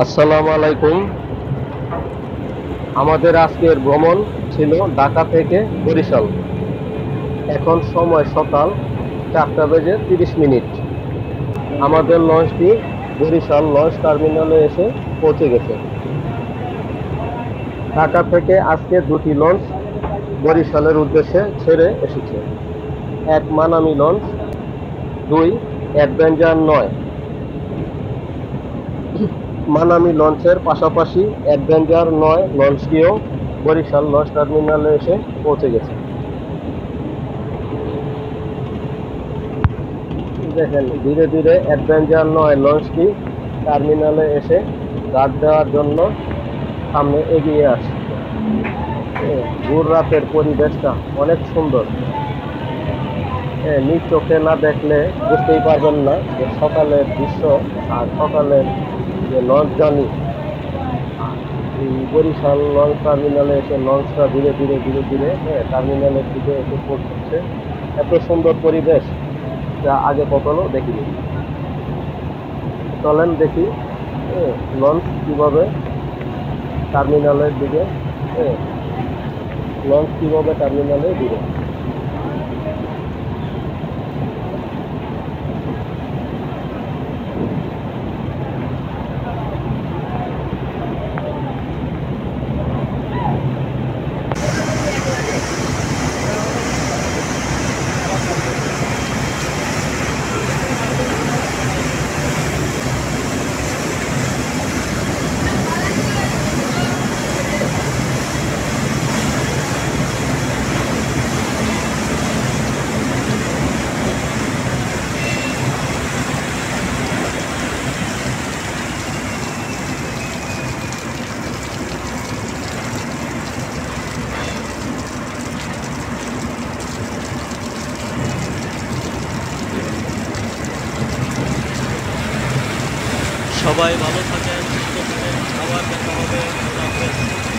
আসসালামু আলাইকুম। আমাদের আজকের ভ্রমণ ছিল ঢাকা থেকে বরিশাল। এখন সময় সকাল 4:30। আমাদের লঞ্চটি বরিশাল লঞ্চ টার্মিনালে এসে পৌঁছে গেছে। ঢাকা থেকে আজকে দুটি লঞ্চ বরিশালের উদ্দেশ্যে ছেড়ে এসেছে। এক মানামি লঞ্চ, দুই অ্যাডভেঞ্চার 9। মানামি লঞ্চের পাশাপাশি অ্যাডভেঞ্চার 9 লঞ্চটিও বরিশাল লঞ্চ টার্মিনালে এসে পৌঁছে গেছে। দেখেন ধীরে ধীরে অ্যাডভেঞ্চার 9 লঞ্চটি টার্মিনালে এসে গার্ড দেওয়ার জন্য সামনে এগিয়ে আসছে। ভোর রাতের পরিবেশটা অনেক সুন্দর। নিজ চোখে না দেখলে বুঝতেই পারবেন না যে সকালের দৃশ্য আর সকালের যে লঞ্চ জার্নি। এই বরিশাল লঞ্চ টার্মিনালে এসে লঞ্চটা ধীরে ধীরে ধীরে ধীরে টার্মিনালের দিকে এসে পৌঁছচ্ছে। এত সুন্দর পরিবেশ যা আগে কখনো দেখিনি। চলেন দেখি লঞ্চ কিভাবে টার্মিনালের দিকে লঞ্চ কিভাবে টার্মিনালে দিবে। সবাই ভালো থাকেন, সুস্থ থাকেন, আবার দেখা হবে। আল্লাহ হাফেজ।